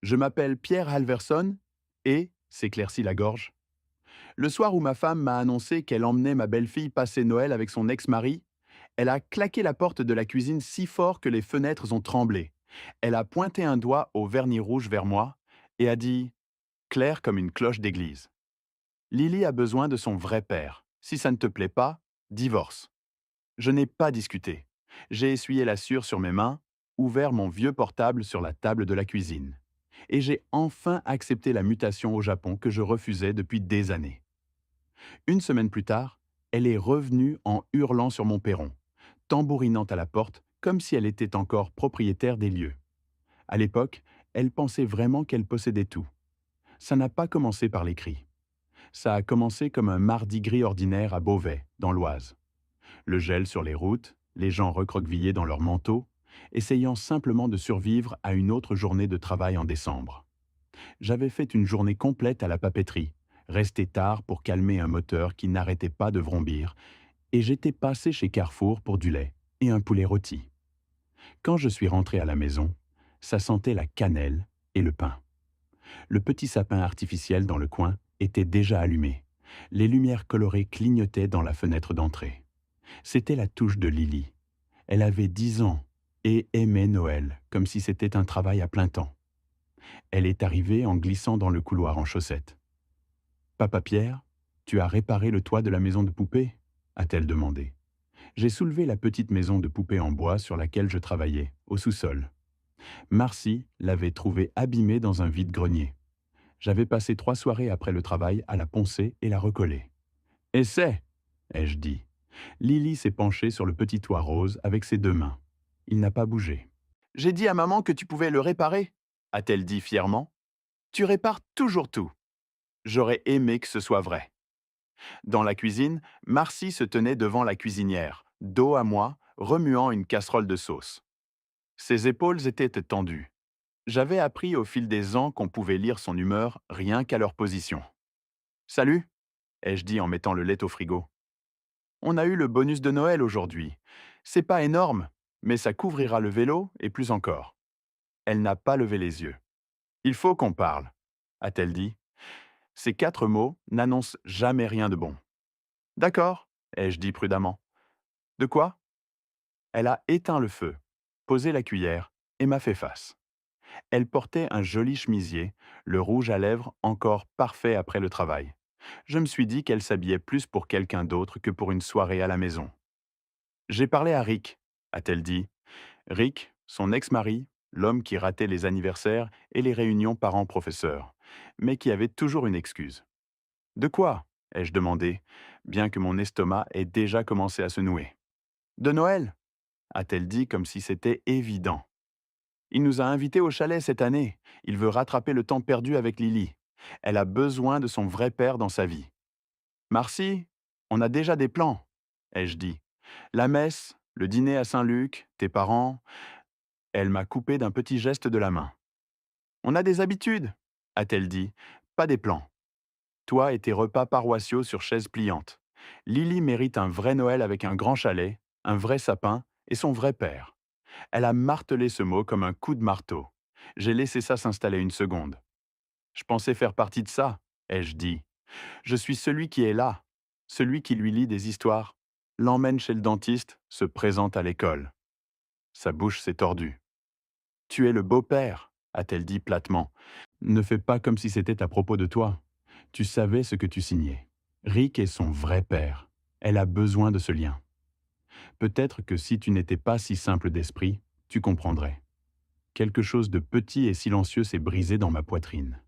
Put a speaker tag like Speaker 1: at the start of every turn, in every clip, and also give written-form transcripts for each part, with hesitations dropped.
Speaker 1: Je m'appelle Pierre Halverson et s'éclaircit la gorge. Le soir où ma femme m'a annoncé qu'elle emmenait ma belle-fille passer Noël avec son ex-mari, elle a claqué la porte de la cuisine si fort que les fenêtres ont tremblé. Elle a pointé un doigt au vernis rouge vers moi et a dit, clair comme une cloche d'église: Lily a besoin de son vrai père. Si ça ne te plaît pas, divorce. Je n'ai pas discuté. J'ai essuyé la sueur sur mes mains, ouvert mon vieux portable sur la table de la cuisine. Et j'ai enfin accepté la mutation au Japon que je refusais depuis des années. Une semaine plus tard, elle est revenue en hurlant sur mon perron, tambourinant à la porte comme si elle était encore propriétaire des lieux. À l'époque, elle pensait vraiment qu'elle possédait tout. Ça n'a pas commencé par les cris. Ça a commencé comme un mardi gris ordinaire à Beauvais, dans l'Oise. Le gel sur les routes, les gens recroquevillés dans leurs manteaux, essayant simplement de survivre à une autre journée de travail en décembre. J'avais fait une journée complète à la papeterie, resté tard pour calmer un moteur qui n'arrêtait pas de vrombir, et j'étais passé chez Carrefour pour du lait et un poulet rôti. Quand je suis rentré à la maison, ça sentait la cannelle et le pain. Le petit sapin artificiel dans le coin était déjà allumé. Les lumières colorées clignotaient dans la fenêtre d'entrée. C'était la touche de Lily. Elle avait 10 ans et aimait Noël comme si c'était un travail à plein temps. Elle est arrivée en glissant dans le couloir en chaussettes. Papa Pierre, tu as réparé le toit de la maison de poupée a-t-elle demandé. J'ai soulevé la petite maison de poupée en bois sur laquelle je travaillais, au sous-sol. Marcy l'avait trouvée abîmée dans un vide-grenier. J'avais passé 3 soirées après le travail à la poncer et la recoller. Essaie, ai-je dit. Lily s'est penchée sur le petit toit rose avec ses 2 mains. Il n'a pas bougé. J'ai dit à maman que tu pouvais le réparer, a-t-elle dit fièrement. Tu répares toujours tout. J'aurais aimé que ce soit vrai. Dans la cuisine, Marcy se tenait devant la cuisinière, dos à moi, remuant une casserole de sauce. Ses épaules étaient tendues. J'avais appris au fil des ans qu'on pouvait lire son humeur rien qu'à leur position. Salut, ai-je dit en mettant le lait au frigo. On a eu le bonus de Noël aujourd'hui. C'est pas énorme, mais ça couvrira le vélo et plus encore. Elle n'a pas levé les yeux. Il faut qu'on parle, a-t-elle dit. Ces 4 mots n'annoncent jamais rien de bon. D'accord, ai-je dit prudemment. De quoi? Elle a éteint le feu, posé la cuillère et m'a fait face. Elle portait un joli chemisier, le rouge à lèvres encore parfait après le travail. Je me suis dit qu'elle s'habillait plus pour quelqu'un d'autre que pour une soirée à la maison. J'ai parlé à Rick, a-t-elle dit. Rick, son ex-mari, l'homme qui ratait les anniversaires et les réunions parents-professeurs, mais qui avait toujours une excuse. De quoi? Ai-je demandé, bien que mon estomac ait déjà commencé à se nouer. De Noël, a-t-elle dit comme si c'était évident. Il nous a invités au chalet cette année. Il veut rattraper le temps perdu avec Lily. Elle a besoin de son vrai père dans sa vie. Marcy, on a déjà des plans, ai-je dit. La messe, le dîner à Saint-Luc, tes parents. Elle m'a coupé d'un petit geste de la main. On a des habitudes, a-t-elle dit, pas des plans. Toi et tes repas paroissiaux sur chaises pliantes. Lily mérite un vrai Noël avec un grand chalet, un vrai sapin et son vrai père. Elle a martelé ce mot comme un coup de marteau. J'ai laissé ça s'installer une seconde. Je pensais faire partie de ça, ai-je dit. Je suis celui qui est là, celui qui lui lit des histoires, l'emmène chez le dentiste, se présente à l'école. Sa bouche s'est tordue. Tu es le beau-père, a-t-elle dit platement. Ne fais pas comme si c'était à propos de toi. Tu savais ce que tu signais. Rick est son vrai père. Elle a besoin de ce lien. Peut-être que si tu n'étais pas si simple d'esprit, tu comprendrais. Quelque chose de petit et silencieux s'est brisé dans ma poitrine.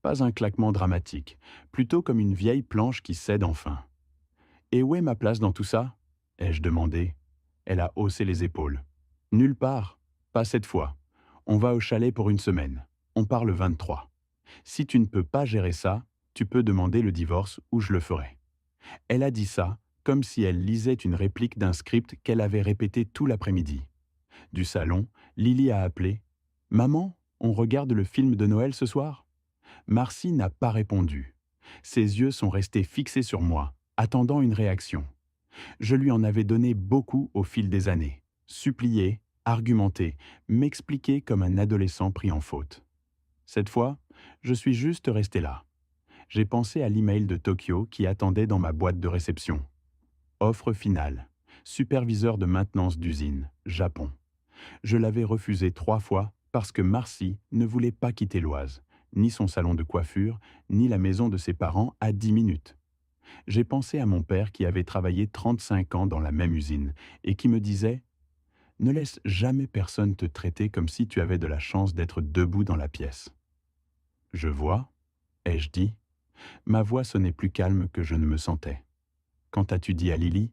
Speaker 1: Pas un claquement dramatique, plutôt comme une vieille planche qui cède enfin. Et où est ma place dans tout ça? Ai-je demandé. Elle a haussé les épaules. Nulle part, pas cette fois. On va au chalet pour une semaine. On part le 23. Si tu ne peux pas gérer ça, tu peux demander le divorce ou je le ferai. Elle a dit ça comme si elle lisait une réplique d'un script qu'elle avait répété tout l'après-midi. Du salon, Lily a appelé. Maman, on regarde le film de Noël ce soir? Marcy n'a pas répondu. Ses yeux sont restés fixés sur moi, attendant une réaction. Je lui en avais donné beaucoup au fil des années. Supplier, argumenter, m'expliquer comme un adolescent pris en faute. Cette fois, je suis juste resté là. J'ai pensé à l'email de Tokyo qui attendait dans ma boîte de réception. Offre finale. Superviseur de maintenance d'usine, Japon. Je l'avais refusé 3 fois parce que Marcy ne voulait pas quitter l'Oise, ni son salon de coiffure, ni la maison de ses parents à 10 minutes. J'ai pensé à mon père qui avait travaillé 35 ans dans la même usine et qui me disait: ne laisse jamais personne te traiter comme si tu avais de la chance d'être debout dans la pièce. Je vois, ai-je dit. Ma voix sonnait plus calme que je ne me sentais. Quand as-tu dit à Lily?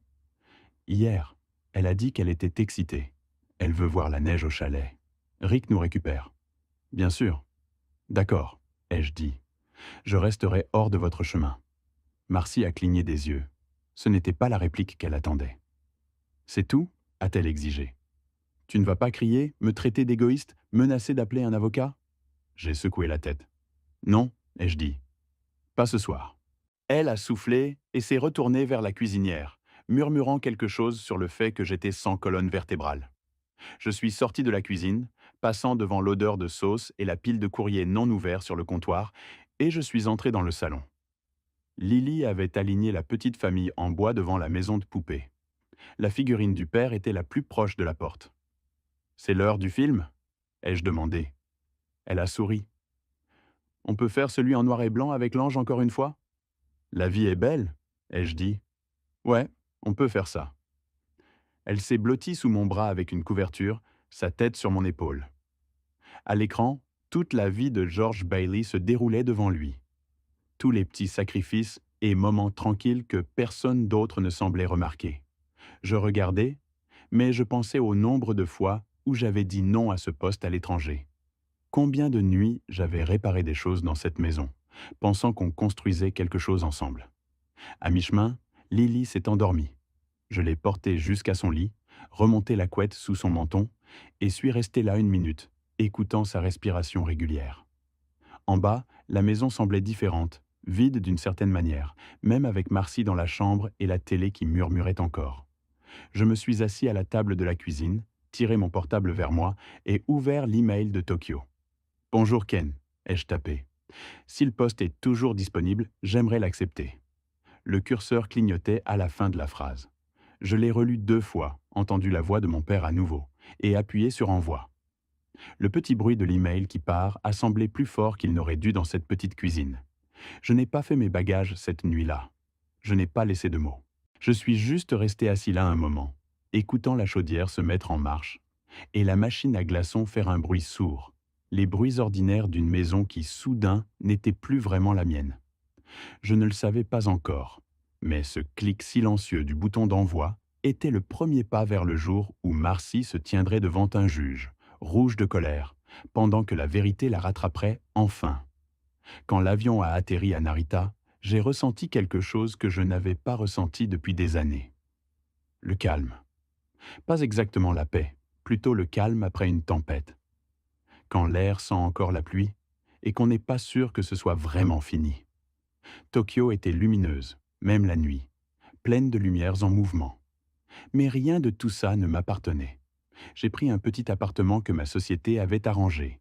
Speaker 1: Hier, elle a dit qu'elle était excitée. Elle veut voir la neige au chalet. Rick nous récupère. Bien sûr. D'accord, ai-je dit. Je resterai hors de votre chemin. Marcy a cligné des yeux. Ce n'était pas la réplique qu'elle attendait. C'est tout? A-t-elle exigé. Tu ne vas pas crier, me traiter d'égoïste, menacer d'appeler un avocat? J'ai secoué la tête. Non, ai-je dit. Pas ce soir. Elle a soufflé et s'est retournée vers la cuisinière, murmurant quelque chose sur le fait que j'étais sans colonne vertébrale. Je suis sorti de la cuisine, passant devant l'odeur de sauce et la pile de courriers non ouverts sur le comptoir, et je suis entré dans le salon. Lily avait aligné la petite famille en bois devant la maison de poupée. La figurine du père était la plus proche de la porte. C'est l'heure du film? Ai-je demandé. Elle a souri. On peut faire celui en noir et blanc avec l'ange encore une fois? La vie est belle, ai-je dit. Ouais, on peut faire ça. Elle s'est blottie sous mon bras avec une couverture, sa tête sur mon épaule. À l'écran, toute la vie de George Bailey se déroulait devant lui. Tous les petits sacrifices et moments tranquilles que personne d'autre ne semblait remarquer. Je regardais, mais je pensais au nombre de fois où j'avais dit non à ce poste à l'étranger. Combien de nuits j'avais réparé des choses dans cette maison, pensant qu'on construisait quelque chose ensemble. À mi-chemin, Lily s'est endormie. Je l'ai portée jusqu'à son lit, remonté la couette sous son menton et suis resté là 1 minute, écoutant sa respiration régulière. En bas, la maison semblait différente, vide d'une certaine manière, même avec Marcy dans la chambre et la télé qui murmurait encore. Je me suis assis à la table de la cuisine, tiré mon portable vers moi et ouvert l'email de Tokyo. Bonjour Ken, ai-je tapé. Si le poste est toujours disponible, j'aimerais l'accepter. Le curseur clignotait à la fin de la phrase. Je l'ai relu 2 fois, entendu la voix de mon père à nouveau, et appuyé sur envoi. Le petit bruit de l'email qui part a semblé plus fort qu'il n'aurait dû dans cette petite cuisine. Je n'ai pas fait mes bagages cette nuit-là. Je n'ai pas laissé de mots. Je suis juste resté assis là un moment, écoutant la chaudière se mettre en marche, et la machine à glaçons faire un bruit sourd, les bruits ordinaires d'une maison qui, soudain, n'était plus vraiment la mienne. Je ne le savais pas encore, mais ce clic silencieux du bouton d'envoi était le premier pas vers le jour où Marcy se tiendrait devant un juge, rouge de colère, pendant que la vérité la rattraperait enfin. Quand l'avion a atterri à Narita, j'ai ressenti quelque chose que je n'avais pas ressenti depuis des années. Le calme. Pas exactement la paix, plutôt le calme après une tempête. Quand l'air sent encore la pluie et qu'on n'est pas sûr que ce soit vraiment fini. Tokyo était lumineuse, même la nuit, pleine de lumières en mouvement. Mais rien de tout ça ne m'appartenait. J'ai pris un petit appartement que ma société avait arrangé.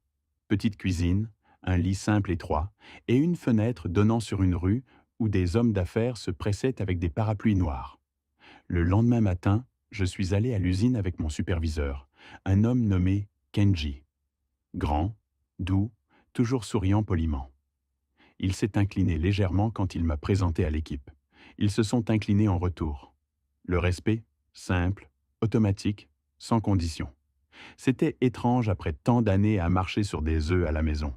Speaker 1: Petite cuisine, un lit simple étroit et une fenêtre donnant sur une rue où des hommes d'affaires se pressaient avec des parapluies noirs. Le lendemain matin, je suis allé à l'usine avec mon superviseur, un homme nommé Kenji. Grand, doux, toujours souriant poliment. Il s'est incliné légèrement quand il m'a présenté à l'équipe. Ils se sont inclinés en retour. Le respect, simple, automatique, sans condition. C'était étrange après tant d'années à marcher sur des œufs à la maison.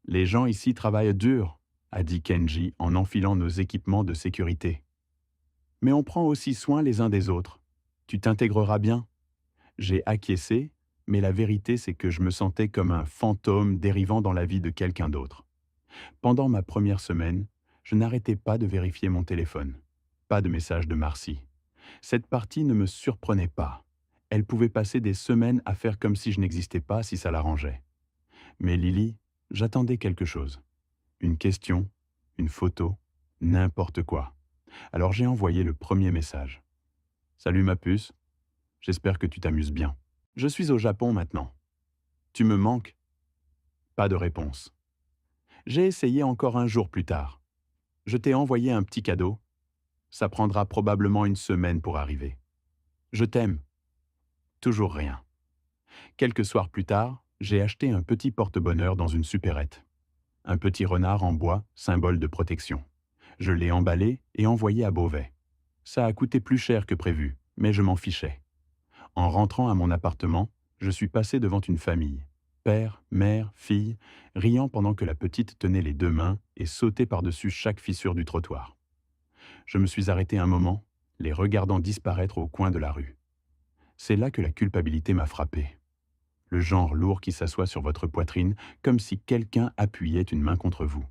Speaker 1: Les gens ici travaillent dur, a dit Kenji en enfilant nos équipements de sécurité. Mais on prend aussi soin les uns des autres. Tu t'intégreras bien. J'ai acquiescé, mais la vérité c'est que je me sentais comme un fantôme dérivant dans la vie de quelqu'un d'autre. Pendant ma première semaine, je n'arrêtais pas de vérifier mon téléphone. Pas de message de Marcy. Cette partie ne me surprenait pas. Elle pouvait passer des semaines à faire comme si je n'existais pas si ça l'arrangeait. Mais Lily, j'attendais quelque chose. Une question, une photo, n'importe quoi. Alors j'ai envoyé le premier message. Salut ma puce, j'espère que tu t'amuses bien. Je suis au Japon maintenant. Tu me manques. Pas de réponse. J'ai essayé encore un jour plus tard. Je t'ai envoyé un petit cadeau. Ça prendra probablement une semaine pour arriver. Je t'aime. Toujours rien. Quelques soirs plus tard, j'ai acheté un petit porte-bonheur dans une supérette. Un petit renard en bois, symbole de protection. Je l'ai emballé et envoyé à Beauvais. Ça a coûté plus cher que prévu, mais je m'en fichais. En rentrant à mon appartement, je suis passé devant une famille. Père, mère, fille, riant pendant que la petite tenait les deux mains et sautait par-dessus chaque fissure du trottoir. Je me suis arrêté un moment, les regardant disparaître au coin de la rue. C'est là que la culpabilité m'a frappé. Le genre lourd qui s'assoit sur votre poitrine comme si quelqu'un appuyait une main contre vous.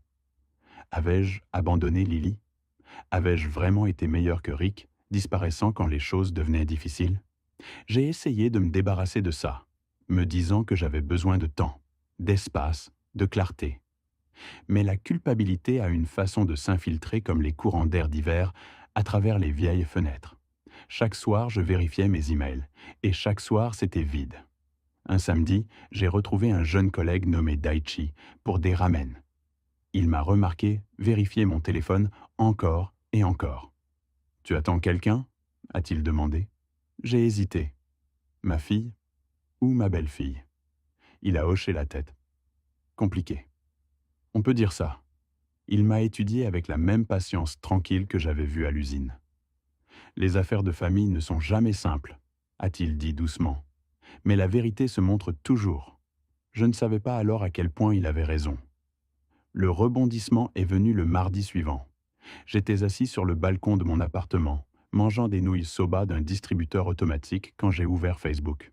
Speaker 1: Avais-je abandonné Lily? Avais-je vraiment été meilleur que Rick, disparaissant quand les choses devenaient difficiles? J'ai essayé de me débarrasser de ça, me disant que j'avais besoin de temps, d'espace, de clarté. Mais la culpabilité a une façon de s'infiltrer comme les courants d'air d'hiver à travers les vieilles fenêtres. Chaque soir, je vérifiais mes emails, et chaque soir, c'était vide. Un samedi, j'ai retrouvé un jeune collègue nommé Daichi pour des ramen. Il m'a remarqué vérifier mon téléphone encore et encore. Tu attends quelqu'un? A-t-il demandé. J'ai hésité. Ma fille ou ma belle-fille? Il a hoché la tête. Compliqué. On peut dire ça. Il m'a étudié avec la même patience tranquille que j'avais vue à l'usine. Les affaires de famille ne sont jamais simples, a-t-il dit doucement. Mais la vérité se montre toujours. Je ne savais pas alors à quel point il avait raison. Le rebondissement est venu le mardi suivant. J'étais assis sur le balcon de mon appartement, mangeant des nouilles soba d'un distributeur automatique quand j'ai ouvert Facebook.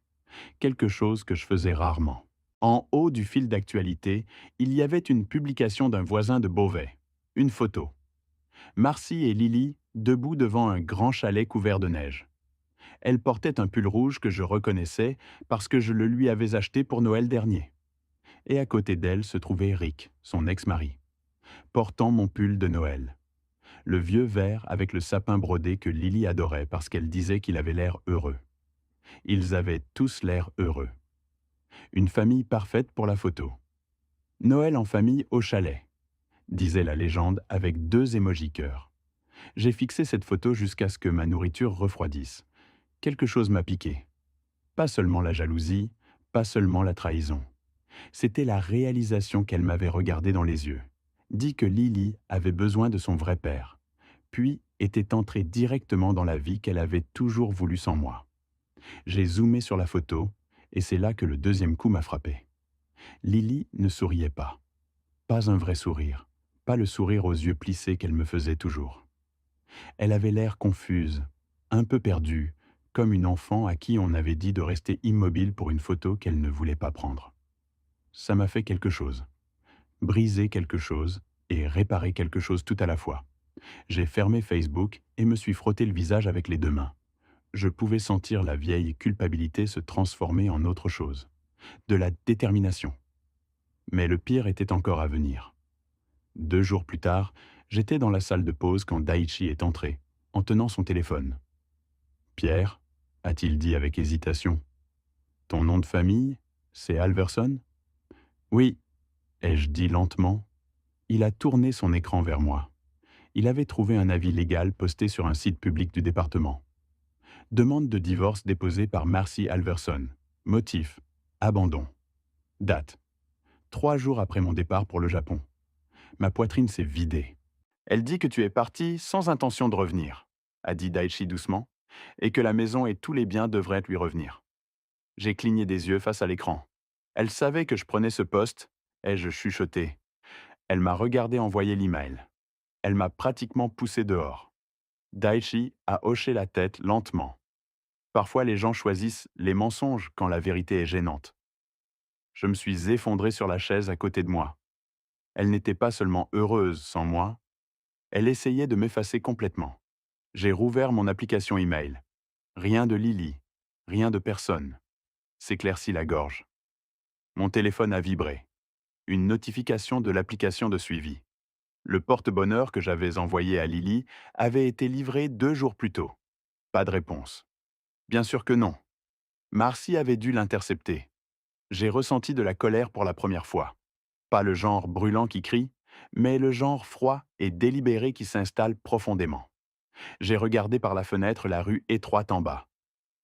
Speaker 1: Quelque chose que je faisais rarement. En haut du fil d'actualité, il y avait une publication d'un voisin de Beauvais. Une photo. Marcy et Lily debout devant un grand chalet couvert de neige. Elle portait un pull rouge que je reconnaissais parce que je le lui avais acheté pour Noël dernier. Et à côté d'elle se trouvait Rick, son ex-mari, portant mon pull de Noël. Le vieux vert avec le sapin brodé que Lily adorait parce qu'elle disait qu'il avait l'air heureux. Ils avaient tous l'air heureux. Une famille parfaite pour la photo. Noël en famille au chalet, disait la légende avec 2 émojis cœurs. J'ai fixé cette photo jusqu'à ce que ma nourriture refroidisse. Quelque chose m'a piqué. Pas seulement la jalousie, pas seulement la trahison. C'était la réalisation qu'elle m'avait regardé dans les yeux. Dit que Lily avait besoin de son vrai père, puis était entrée directement dans la vie qu'elle avait toujours voulu sans moi. J'ai zoomé sur la photo, et c'est là que le deuxième coup m'a frappé. Lily ne souriait pas. Pas un vrai sourire, pas le sourire aux yeux plissés qu'elle me faisait toujours. Elle avait l'air confuse, un peu perdue, comme une enfant à qui on avait dit de rester immobile pour une photo qu'elle ne voulait pas prendre. Ça m'a fait quelque chose. Briser quelque chose et réparer quelque chose tout à la fois. J'ai fermé Facebook et me suis frotté le visage avec les 2 mains. Je pouvais sentir la vieille culpabilité se transformer en autre chose. De la détermination. Mais le pire était encore à venir. 2 jours plus tard, j'étais dans la salle de pause quand Daichi est entré, en tenant son téléphone. Pierre, a-t-il dit avec hésitation. Ton nom de famille, c'est Alverson? Oui, ai-je dit lentement. Il a tourné son écran vers moi. Il avait trouvé un avis légal posté sur un site public du département. Demande de divorce déposée par Marcy Alverson. Motif, abandon. Date, 3 jours après mon départ pour le Japon. Ma poitrine s'est vidée. Elle dit que tu es parti sans intention de revenir, a dit Daichi doucement, et que la maison et tous les biens devraient lui revenir. J'ai cligné des yeux face à l'écran. Elle savait que je prenais ce poste, ai-je chuchoté. Elle m'a regardé envoyer l'email. Elle m'a pratiquement poussé dehors. Daichi a hoché la tête lentement. Parfois les gens choisissent les mensonges quand la vérité est gênante. Je me suis effondré sur la chaise à côté de moi. Elle n'était pas seulement heureuse sans moi, elle essayait de m'effacer complètement. J'ai rouvert mon application email. Rien de Lily, rien de personne. S'éclaircit la gorge. Mon téléphone a vibré. Une notification de l'application de suivi. Le porte-bonheur que j'avais envoyé à Lily avait été livré 2 jours plus tôt. Pas de réponse. Bien sûr que non. Marcy avait dû l'intercepter. J'ai ressenti de la colère pour la première fois. Pas le genre brûlant qui crie, mais le genre froid et délibéré qui s'installe profondément. J'ai regardé par la fenêtre la rue étroite en bas.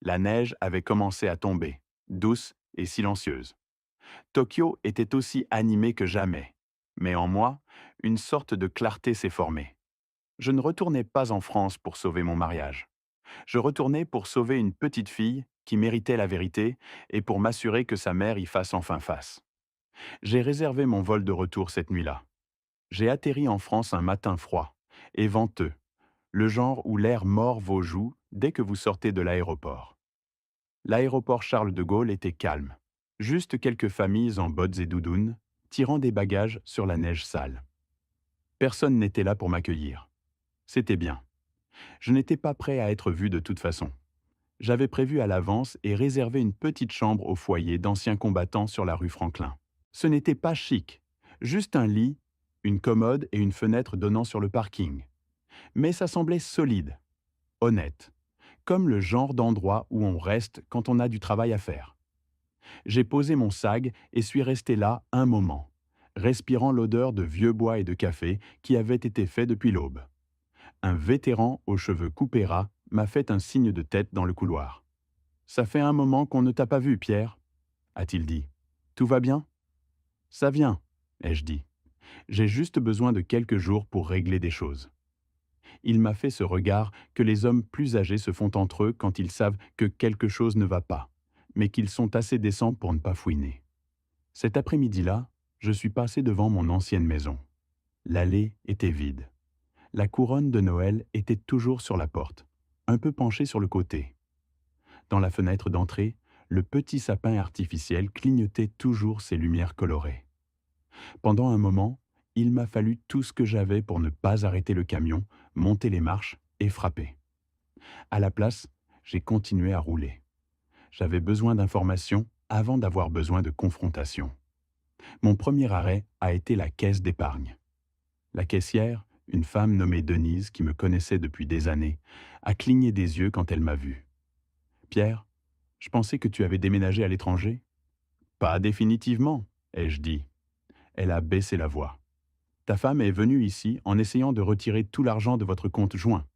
Speaker 1: La neige avait commencé à tomber, douce et silencieuse. Tokyo était aussi animé que jamais. Mais en moi, une sorte de clarté s'est formée. Je ne retournais pas en France pour sauver mon mariage. Je retournais pour sauver une petite fille qui méritait la vérité et pour m'assurer que sa mère y fasse enfin face. J'ai réservé mon vol de retour cette nuit-là. J'ai atterri en France un matin froid et venteux, le genre où l'air mord vos joues dès que vous sortez de l'aéroport. L'aéroport Charles de Gaulle était calme. Juste quelques familles en bottes et doudounes, tirant des bagages sur la neige sale. Personne n'était là pour m'accueillir. C'était bien. Je n'étais pas prêt à être vu de toute façon. J'avais prévu à l'avance et réservé une petite chambre au foyer d'anciens combattants sur la rue Franklin. Ce n'était pas chic, juste un lit, une commode et une fenêtre donnant sur le parking. Mais ça semblait solide, honnête, comme le genre d'endroit où on reste quand on a du travail à faire. J'ai posé mon sag et suis resté là un moment, respirant l'odeur de vieux bois et de café qui avait été fait depuis l'aube. Un vétéran aux cheveux coupés ras m'a fait un signe de tête dans le couloir. Ça fait un moment qu'on ne t'a pas vu, Pierre, a-t-il dit. Tout va bien? Ça vient, ai-je dit. J'ai juste besoin de quelques jours pour régler des choses. Il m'a fait ce regard que les hommes plus âgés se font entre eux quand ils savent que quelque chose ne va pas, mais qu'ils sont assez décents pour ne pas fouiner. Cet après-midi-là, je suis passé devant mon ancienne maison. L'allée était vide. La couronne de Noël était toujours sur la porte, un peu penchée sur le côté. Dans la fenêtre d'entrée, le petit sapin artificiel clignotait toujours ses lumières colorées. Pendant un moment, il m'a fallu tout ce que j'avais pour ne pas arrêter le camion, monter les marches et frapper. À la place, j'ai continué à rouler. J'avais besoin d'informations avant d'avoir besoin de confrontation. Mon premier arrêt a été la caisse d'épargne. La caissière, une femme nommée Denise qui me connaissait depuis des années, a cligné des yeux quand elle m'a vu. « Pierre, je pensais que tu avais déménagé à l'étranger. »« Pas définitivement, ai-je dit. » Elle a baissé la voix. « Ta femme est venue ici en essayant de retirer tout l'argent de votre compte joint.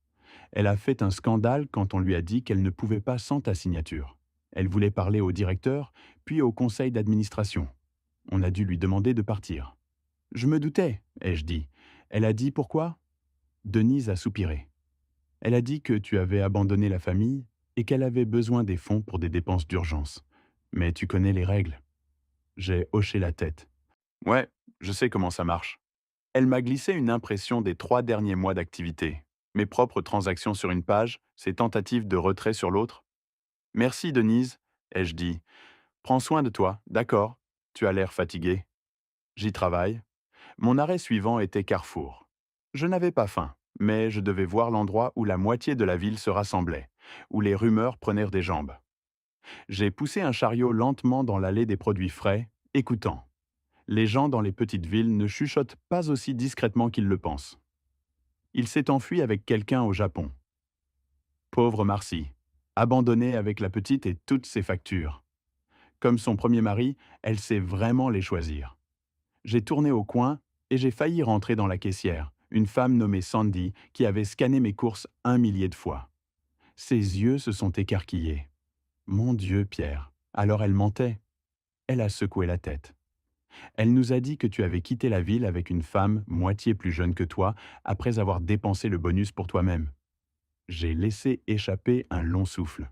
Speaker 1: Elle a fait un scandale quand on lui a dit qu'elle ne pouvait pas sans ta signature. Elle voulait parler au directeur, puis au conseil d'administration. On a dû lui demander de partir. »« Je me doutais, ai-je dit. Elle a dit pourquoi ?» Denise a soupiré. Elle a dit que tu avais abandonné la famille et qu'elle avait besoin des fonds pour des dépenses d'urgence. Mais tu connais les règles. J'ai hoché la tête. Ouais, je sais comment ça marche. Elle m'a glissé une impression des 3 derniers mois d'activité. Mes propres transactions sur une page, ses tentatives de retrait sur l'autre. Merci Denise, ai-je dit. Prends soin de toi, d'accord. Tu as l'air fatigué. J'y travaille. Mon arrêt suivant était Carrefour. Je n'avais pas faim, mais je devais voir l'endroit où la moitié de la ville se rassemblait, où les rumeurs prenaient des jambes. J'ai poussé un chariot lentement dans l'allée des produits frais, écoutant. Les gens dans les petites villes ne chuchotent pas aussi discrètement qu'ils le pensent. Il s'est enfui avec quelqu'un au Japon. Pauvre Marcy, abandonnée avec la petite et toutes ses factures. Comme son premier mari, elle sait vraiment les choisir. J'ai tourné au coin et j'ai failli rentrer dans la caissière, une femme nommée Sandy qui avait scanné mes courses 1 millier de fois. Ses yeux se sont écarquillés. Mon Dieu, Pierre, alors elle mentait. Elle a secoué la tête. Elle nous a dit que tu avais quitté la ville avec une femme moitié plus jeune que toi après avoir dépensé le bonus pour toi-même. J'ai laissé échapper un long souffle.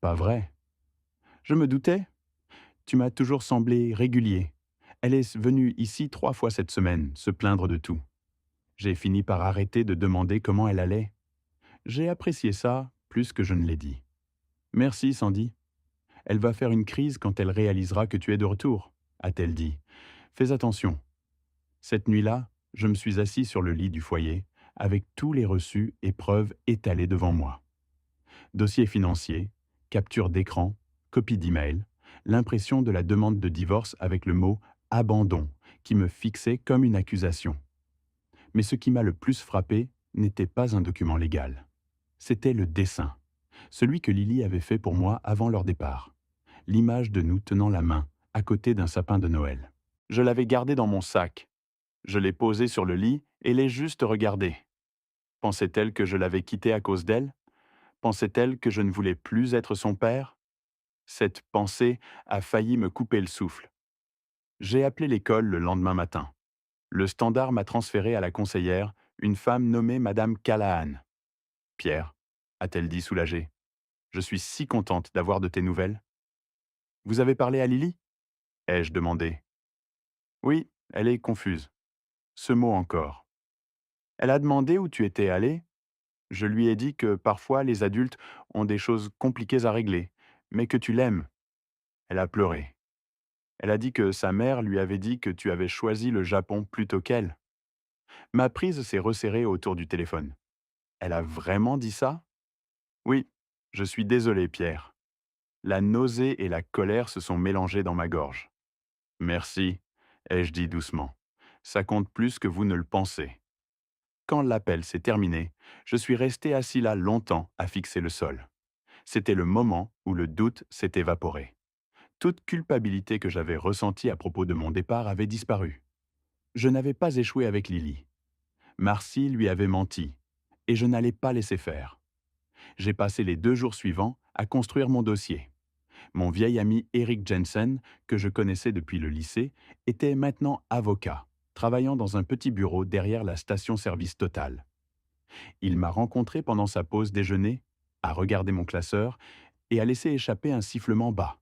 Speaker 1: Pas vrai. Je me doutais. Tu m'as toujours semblé régulier. Elle est venue ici 3 fois cette semaine, se plaindre de tout. J'ai fini par arrêter de demander comment elle allait. J'ai apprécié ça plus que je ne l'ai dit. Merci, Sandy. Elle va faire une crise quand elle réalisera que tu es de retour, a-t-elle dit. Fais attention. Cette nuit-là, je me suis assis sur le lit du foyer, avec tous les reçus et preuves étalés devant moi. Dossier financier, capture d'écran, copie d'email, l'impression de la demande de divorce avec le mot « abandon » qui me fixait comme une accusation. Mais ce qui m'a le plus frappé n'était pas un document légal. C'était le dessin, celui que Lily avait fait pour moi avant leur départ. L'image de nous tenant la main, à côté d'un sapin de Noël. Je l'avais gardé dans mon sac. Je l'ai posé sur le lit et l'ai juste regardé. Pensait-elle que je l'avais quitté à cause d'elle? Pensait-elle que je ne voulais plus être son père? Cette pensée a failli me couper le souffle. J'ai appelé l'école le lendemain matin. Le standard m'a transféré à la conseillère, une femme nommée Madame Callahan. Pierre, a-t-elle dit soulagée, je suis si contente d'avoir de tes nouvelles. Vous avez parlé à Lily? Ai-je demandé. Oui, elle est confuse. Ce mot encore. Elle a demandé où tu étais allé. Je lui ai dit que parfois les adultes ont des choses compliquées à régler, mais que tu l'aimes. Elle a pleuré. Elle a dit que sa mère lui avait dit que tu avais choisi le Japon plutôt qu'elle. Ma prise s'est resserrée autour du téléphone. Elle a vraiment dit ça? Oui, je suis désolé, Pierre. La nausée et la colère se sont mélangées dans ma gorge. Merci, ai-je dit doucement. Ça compte plus que vous ne le pensez. Quand l'appel s'est terminé, je suis resté assis là longtemps à fixer le sol. C'était le moment où le doute s'est évaporé. Toute culpabilité que j'avais ressentie à propos de mon départ avait disparu. Je n'avais pas échoué avec Lily. Marcy lui avait menti, et je n'allais pas laisser faire. J'ai passé les 2 jours suivants à construire mon dossier. Mon vieil ami Eric Jensen, que je connaissais depuis le lycée, était maintenant avocat, travaillant dans un petit bureau derrière la station-service Total. Il m'a rencontré pendant sa pause déjeuner, a regardé mon classeur et a laissé échapper un sifflement bas.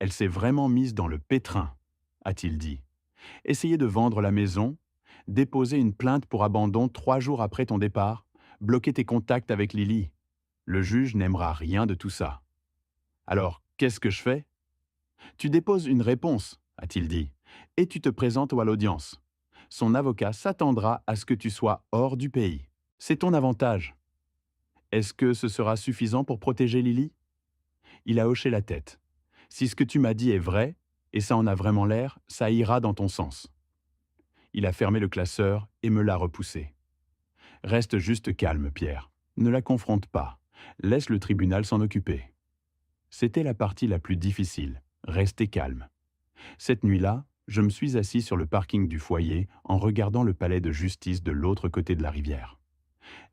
Speaker 1: Elle s'est vraiment mise dans le pétrin, a-t-il dit. Essayer de vendre la maison, déposer une plainte pour abandon 3 jours après ton départ, bloquer tes contacts avec Lily. Le juge n'aimera rien de tout ça. Alors, qu'est-ce que je fais? Tu déposes une réponse, a-t-il dit, et tu te présentes à l'audience. Son avocat s'attendra à ce que tu sois hors du pays. C'est ton avantage. Est-ce que ce sera suffisant pour protéger Lily? Il a hoché la tête. Si ce que tu m'as dit est vrai, et ça en a vraiment l'air, ça ira dans ton sens. Il a fermé le classeur et me l'a repoussé. Reste juste calme, Pierre. Ne la confronte pas. Laisse le tribunal s'en occuper. C'était la partie la plus difficile. Rester calme. Cette nuit-là, je me suis assis sur le parking du foyer en regardant le palais de justice de l'autre côté de la rivière.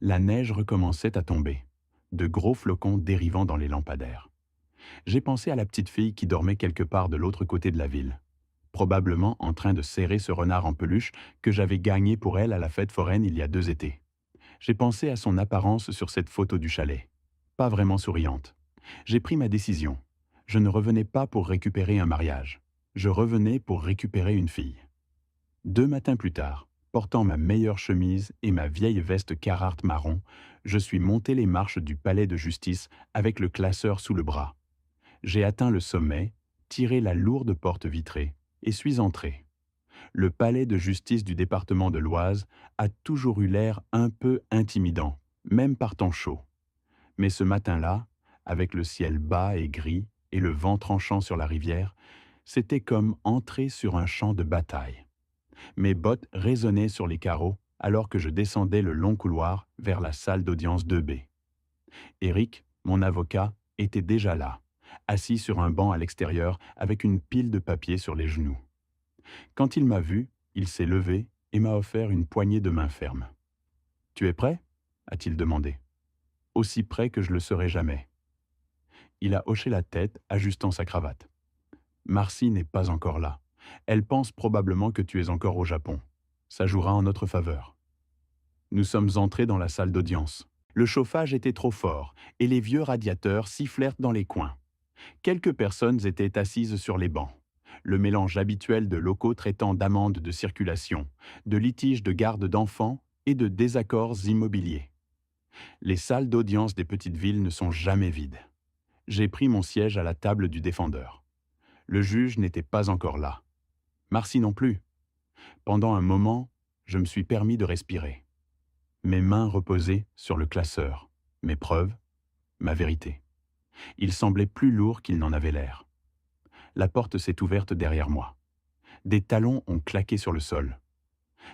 Speaker 1: La neige recommençait à tomber, de gros flocons dérivant dans les lampadaires. J'ai pensé à la petite fille qui dormait quelque part de l'autre côté de la ville, probablement en train de serrer ce renard en peluche que j'avais gagné pour elle à la fête foraine il y a 2 étés. J'ai pensé à son apparence sur cette photo du chalet. Pas vraiment souriante. J'ai pris ma décision. Je ne revenais pas pour récupérer un mariage. Je revenais pour récupérer une fille. 2 matins plus tard, portant ma meilleure chemise et ma vieille veste Carhartt marron, je suis monté les marches du palais de justice avec le classeur sous le bras. J'ai atteint le sommet, tiré la lourde porte vitrée et suis entré. Le palais de justice du département de l'Oise a toujours eu l'air un peu intimidant, même par temps chaud. Mais ce matin-là, avec le ciel bas et gris et le vent tranchant sur la rivière, c'était comme entrer sur un champ de bataille. Mes bottes résonnaient sur les carreaux alors que je descendais le long couloir vers la salle d'audience 2B. Eric, mon avocat, était déjà là, assis sur un banc à l'extérieur avec une pile de papiers sur les genoux. Quand il m'a vu, il s'est levé et m'a offert une poignée de main ferme. « Tu es prêt ?» a-t-il demandé. Aussi prêt que je le serai jamais. Il a hoché la tête, ajustant sa cravate. « Marcy n'est pas encore là. Elle pense probablement que tu es encore au Japon. Ça jouera en notre faveur. » Nous sommes entrés dans la salle d'audience. Le chauffage était trop fort et les vieux radiateurs sifflèrent dans les coins. Quelques personnes étaient assises sur les bancs. Le mélange habituel de locaux traitant d'amendes de circulation, de litiges de garde d'enfants et de désaccords immobiliers. Les salles d'audience des petites villes ne sont jamais vides. J'ai pris mon siège à la table du défendeur. Le juge n'était pas encore là. Marcy non plus. Pendant un moment, je me suis permis de respirer. Mes mains reposaient sur le classeur, mes preuves, ma vérité. Il semblait plus lourd qu'il n'en avait l'air. La porte s'est ouverte derrière moi. Des talons ont claqué sur le sol.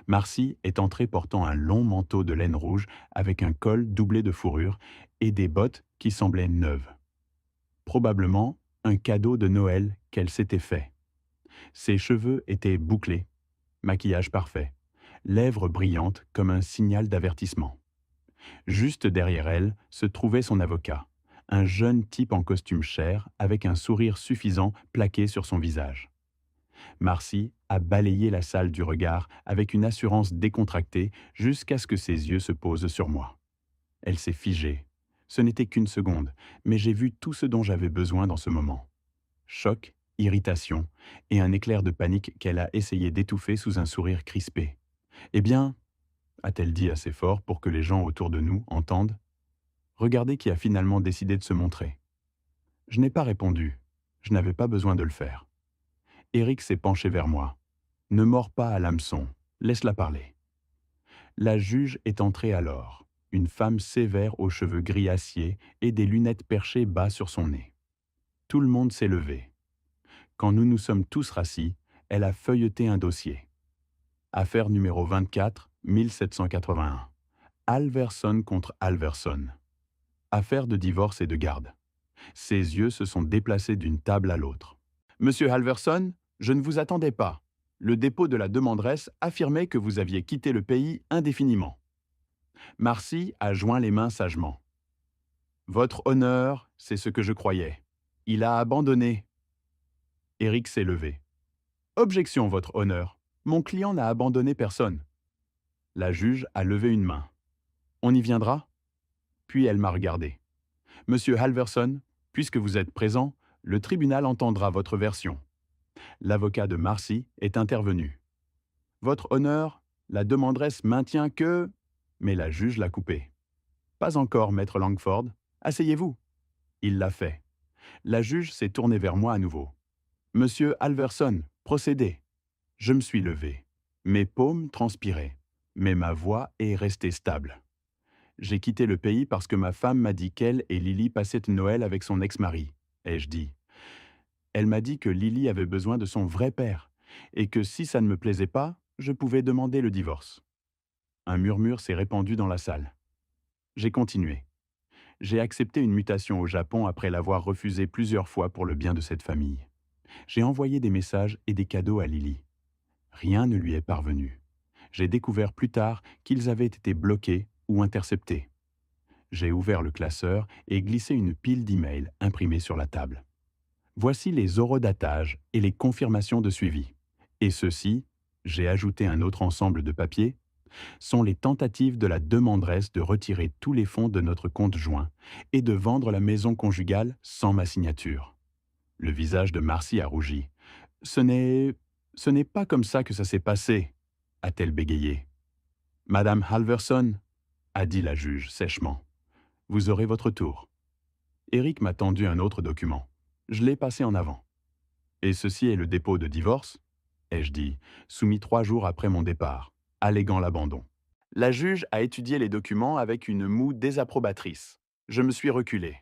Speaker 1: Marcy est entrée portant un long manteau de laine rouge avec un col doublé de fourrure et des bottes qui semblaient neuves. Probablement un cadeau de Noël qu'elle s'était fait. Ses cheveux étaient bouclés, maquillage parfait, lèvres brillantes comme un signal d'avertissement. Juste derrière elle se trouvait son avocat, un jeune type en costume chair avec un sourire suffisant plaqué sur son visage. Marcy a balayé la salle du regard avec une assurance décontractée jusqu'à ce que ses yeux se posent sur moi. Elle s'est figée. Ce n'était qu'une seconde, mais j'ai vu tout ce dont j'avais besoin dans ce moment. Choc, irritation et un éclair de panique qu'elle a essayé d'étouffer sous un sourire crispé. Eh bien, a-t-elle dit assez fort pour que les gens autour de nous entendent, regardez qui a finalement décidé de se montrer. Je n'ai pas répondu. Je n'avais pas besoin de le faire. Eric s'est penché vers moi. Ne mords pas à l'hameçon. Laisse-la parler. La juge est entrée alors, une femme sévère aux cheveux gris acier et des lunettes perchées bas sur son nez. Tout le monde s'est levé. Quand nous nous sommes tous rassis, elle a feuilleté un dossier. Affaire numéro 24, 1781. Alverson contre Alverson. Affaire de divorce et de garde. Ses yeux se sont déplacés d'une table à l'autre. Monsieur Alverson, je ne vous attendais pas. Le dépôt de la demanderesse affirmait que vous aviez quitté le pays indéfiniment. Marcy a joint les mains sagement. Votre honneur, c'est ce que je croyais. Il a abandonné. Eric s'est levé. Objection, votre honneur. Mon client n'a abandonné personne. La juge a levé une main. On y viendra? Puis elle m'a regardé. Monsieur Halverson, puisque vous êtes présent, le tribunal entendra votre version. L'avocat de Marcy est intervenu. Votre honneur, la demanderesse maintient que... Mais la juge l'a coupé. Pas encore, maître Langford. Asseyez-vous. Il l'a fait. La juge s'est tournée vers moi à nouveau. Monsieur Halverson, procédez. Je me suis levé. Mes paumes transpiraient, mais ma voix est restée stable. J'ai quitté le pays parce que ma femme m'a dit qu'elle et Lily passaient Noël avec son ex-mari, ai-je dit. Elle m'a dit que Lily avait besoin de son vrai père, et que si ça ne me plaisait pas, je pouvais demander le divorce. Un murmure s'est répandu dans la salle. J'ai continué. J'ai accepté une mutation au Japon après l'avoir refusée plusieurs fois pour le bien de cette famille. J'ai envoyé des messages et des cadeaux à Lily. Rien ne lui est parvenu. J'ai découvert plus tard qu'ils avaient été bloqués ou interceptés. J'ai ouvert le classeur et glissé une pile d'emails imprimés sur la table. Voici les horodatages et les confirmations de suivi. Et ceux-ci, j'ai ajouté un autre ensemble de papiers, sont les tentatives de la demanderesse de retirer tous les fonds de notre compte joint et de vendre la maison conjugale sans ma signature. Le visage de Marcy a rougi. Ce n'est pas comme ça que ça s'est passé, a-t-elle bégayé. Madame Halverson, a dit la juge sèchement. Vous aurez votre tour. Eric m'a tendu un autre document. Je l'ai passé en avant. Et ceci est le dépôt de divorce, ai-je dit, soumis 3 jours après mon départ, alléguant l'abandon. La juge a étudié les documents avec une moue désapprobatrice. Je me suis reculé.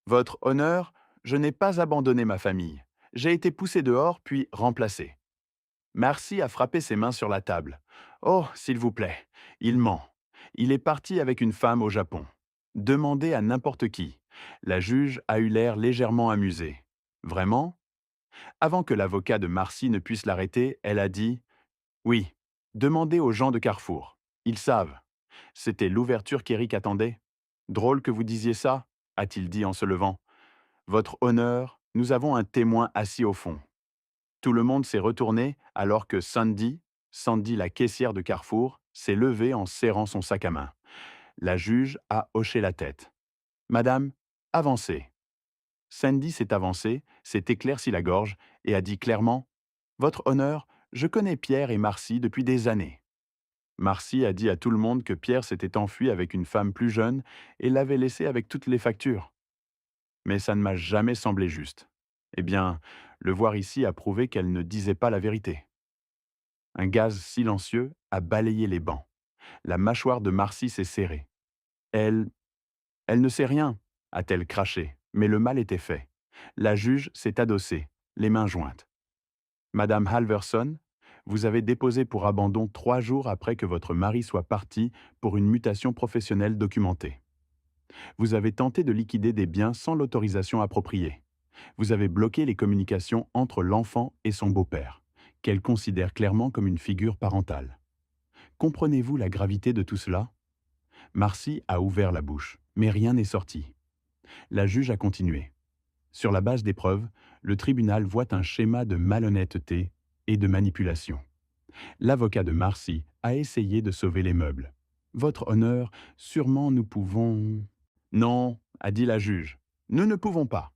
Speaker 1: Votre honneur, je n'ai pas abandonné ma famille. J'ai été poussé dehors puis remplacé. Marcy a frappé ses mains sur la table. Oh, s'il vous plaît, il ment. Il est parti avec une femme au Japon. Demandez à n'importe qui. La juge a eu l'air légèrement amusée. Vraiment? Avant que l'avocat de Marcy ne puisse l'arrêter, elle a dit « Oui, demandez aux gens de Carrefour. Ils savent. » C'était l'ouverture qu'Eric attendait. « Drôle que vous disiez ça, » a-t-il dit en se levant. « Votre honneur, nous avons un témoin assis au fond. » Tout le monde s'est retourné alors que Sandy la caissière de Carrefour, s'est levée en serrant son sac à main. La juge a hoché la tête. « Madame, avancez. » Sandy s'est avancée, s'est éclairci la gorge et a dit clairement « Votre honneur, je connais Pierre et Marcy depuis des années. » Marcy a dit à tout le monde que Pierre s'était enfui avec une femme plus jeune et l'avait laissé avec toutes les factures. Mais ça ne m'a jamais semblé juste. Eh bien, le voir ici a prouvé qu'elle ne disait pas la vérité. Un gaz silencieux a balayé les bancs. La mâchoire de Marcy s'est serrée. Elle ne sait rien, a-t-elle craché, mais le mal était fait. La juge s'est adossée, les mains jointes. Madame Halverson, vous avez déposé pour abandon 3 jours après que votre mari soit parti pour une mutation professionnelle documentée. Vous avez tenté de liquider des biens sans l'autorisation appropriée. Vous avez bloqué les communications entre l'enfant et son beau-père, qu'elle considère clairement comme une figure parentale. Comprenez-vous la gravité de tout cela? Marcy a ouvert la bouche, mais rien n'est sorti. La juge a continué. Sur la base des preuves, le tribunal voit un schéma de malhonnêteté et de manipulation. L'avocat de Marcy a essayé de sauver les meubles. Votre honneur, sûrement nous pouvons... Non, a dit la juge. Nous ne pouvons pas.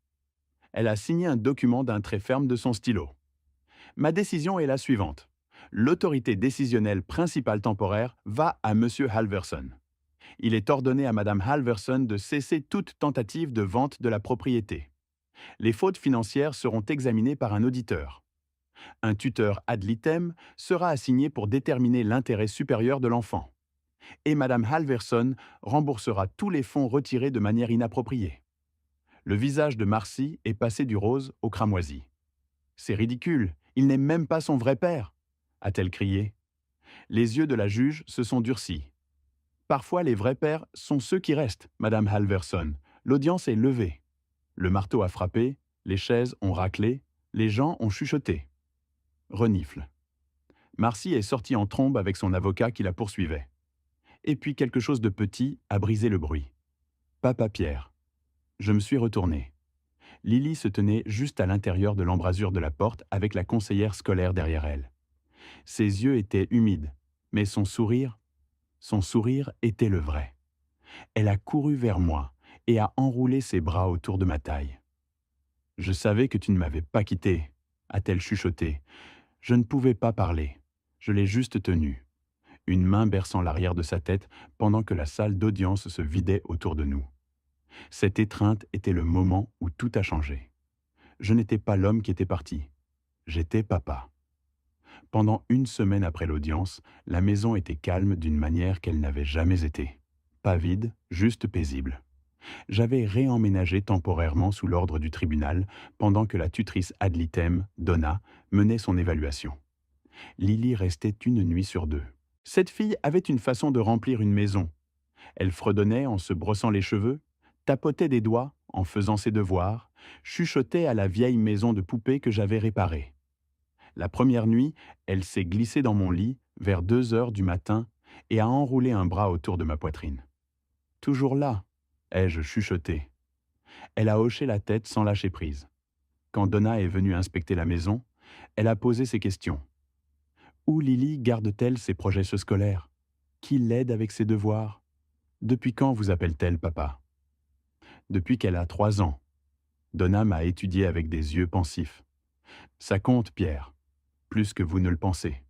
Speaker 1: Elle a signé un document d'un trait ferme de son stylo. Ma décision est la suivante. L'autorité décisionnelle principale temporaire va à M. Halverson. Il est ordonné à Mme Halverson de cesser toute tentative de vente de la propriété. Les fautes financières seront examinées par un auditeur. Un tuteur ad litem sera assigné pour déterminer l'intérêt supérieur de l'enfant. Et Mme Halverson remboursera tous les fonds retirés de manière inappropriée. Le visage de Marcy est passé du rose au cramoisi. « C'est ridicule, il n'est même pas son vrai père !» a-t-elle crié. Les yeux de la juge se sont durcis. « Parfois les vrais pères sont ceux qui restent, Madame Halverson. L'audience est levée. » Le marteau a frappé, les chaises ont raclé, les gens ont chuchoté. Renifle. Marcy est sortie en trombe avec son avocat qui la poursuivait. Et puis quelque chose de petit a brisé le bruit. Papa Pierre. Je me suis retourné. Lily se tenait juste à l'intérieur de l'embrasure de la porte avec la conseillère scolaire derrière elle. Ses yeux étaient humides, mais son sourire était le vrai. Elle a couru vers moi et a enroulé ses bras autour de ma taille. « Je savais que tu ne m'avais pas quitté », a-t-elle chuchoté. Je ne pouvais pas parler. Je l'ai juste tenue, une main berçant l'arrière de sa tête pendant que la salle d'audience se vidait autour de nous. Cette étreinte était le moment où tout a changé. Je n'étais pas l'homme qui était parti. J'étais papa. Pendant une semaine après l'audience, la maison était calme d'une manière qu'elle n'avait jamais été. Pas vide, juste paisible. J'avais réemménagé temporairement sous l'ordre du tribunal pendant que la tutrice ad litem, Donna, menait son évaluation. Lily restait une nuit sur deux. Cette fille avait une façon de remplir une maison. Elle fredonnait en se brossant les cheveux, tapotait des doigts en faisant ses devoirs, chuchotait à la vieille maison de poupée que j'avais réparée. La première nuit, elle s'est glissée dans mon lit vers 2 heures du matin et a enroulé un bras autour de ma poitrine. « Toujours là ?» ai-je chuchoté. Elle a hoché la tête sans lâcher prise. Quand Donna est venue inspecter la maison, elle a posé ses questions. Où Lily garde-t-elle ses projets scolaires? Qui l'aide avec ses devoirs? Depuis quand vous appelle-t-elle papa? Depuis qu'elle a 3 ans. Donna m'a étudié avec des yeux pensifs. Ça compte, Pierre, plus que vous ne le pensez.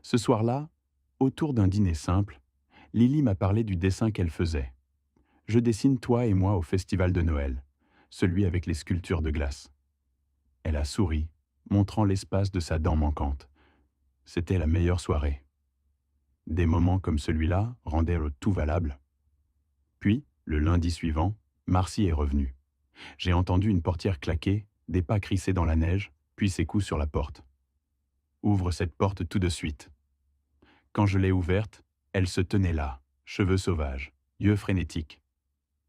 Speaker 1: Ce soir-là, autour d'un dîner simple, Lily m'a parlé du dessin qu'elle faisait. Je dessine toi et moi au festival de Noël, celui avec les sculptures de glace. Elle a souri, montrant l'espace de sa dent manquante. C'était la meilleure soirée. Des moments comme celui-là rendaient le tout valable. Puis, le lundi suivant, Marcy est revenue. J'ai entendu une portière claquer, des pas crisser dans la neige, puis ses coups sur la porte. Ouvre cette porte tout de suite. Quand je l'ai ouverte, elle se tenait là, cheveux sauvages, yeux frénétiques.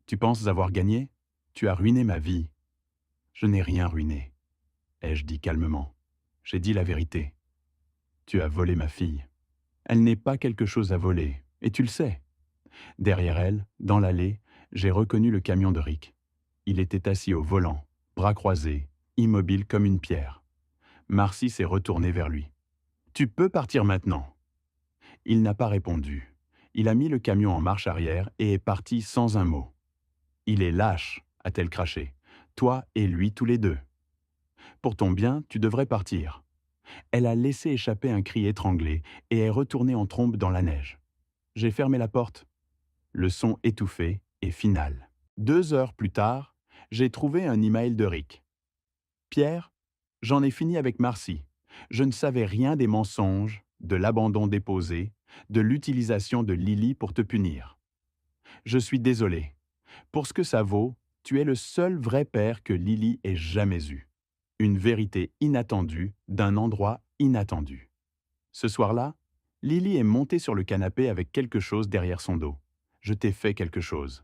Speaker 1: Tu penses avoir gagné? Tu as ruiné ma vie. Je n'ai rien ruiné, ai-je dit calmement. J'ai dit la vérité. Tu as volé ma fille. Elle n'est pas quelque chose à voler, et tu le sais. Derrière elle, dans l'allée, j'ai reconnu le camion de Rick. Il était assis au volant, bras croisés, immobile comme une pierre. Marcy s'est retournée vers lui. « Tu peux partir maintenant. » Il n'a pas répondu. Il a mis le camion en marche arrière et est parti sans un mot. « Il est lâche, a-t-elle craché. Toi et lui tous les deux. Pour ton bien, tu devrais partir. » Elle a laissé échapper un cri étranglé et est retournée en trombe dans la neige. J'ai fermé la porte. Le son étouffé et final. 2 heures plus tard, j'ai trouvé un email de Rick. « Pierre, j'en ai fini avec Marcy. Je ne savais rien des mensonges, de l'abandon déposé, de l'utilisation de Lily pour te punir. Je suis désolé. Pour ce que ça vaut, tu es le seul vrai père que Lily ait jamais eu. Une vérité inattendue d'un endroit inattendu. » Ce soir-là, Lily est montée sur le canapé avec quelque chose derrière son dos. Je t'ai fait quelque chose.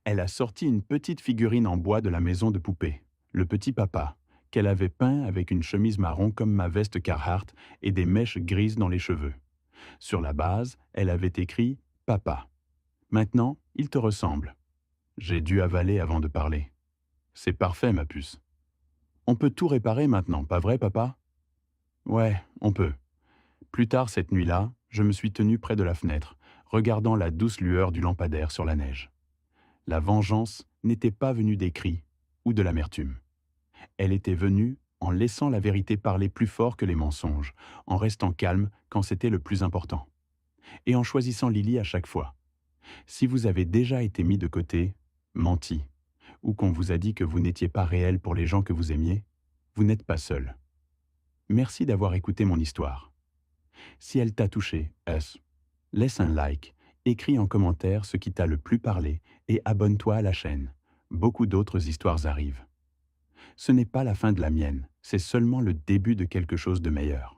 Speaker 1: Elle a sorti une petite figurine en bois de la maison de poupée. le petit papa, qu'elle avait peint avec une chemise marron comme ma veste Carhartt et des mèches grises dans les cheveux. Sur la base, elle avait écrit « Papa. Maintenant, il te ressemble. » J'ai dû avaler avant de parler. C'est parfait, ma puce. On peut tout réparer maintenant, pas vrai, papa? Ouais, on peut. Plus tard cette nuit-là, je me suis tenu près de la fenêtre, regardant la douce lueur du lampadaire sur la neige. La vengeance n'était pas venue des cris ou de l'amertume. Elle était venue en laissant la vérité parler plus fort que les mensonges, en restant calme quand c'était le plus important, et en choisissant Lily à chaque fois. Si vous avez déjà été mis de côté, menti, ou qu'on vous a dit que vous n'étiez pas réel pour les gens que vous aimiez, vous n'êtes pas seul. Merci d'avoir écouté mon histoire. Si elle t'a touché, laisse un like, écris en commentaire ce qui t'a le plus parlé et abonne-toi à la chaîne. Beaucoup d'autres histoires arrivent. Ce n'est pas la fin de la mienne, c'est seulement le début de quelque chose de meilleur.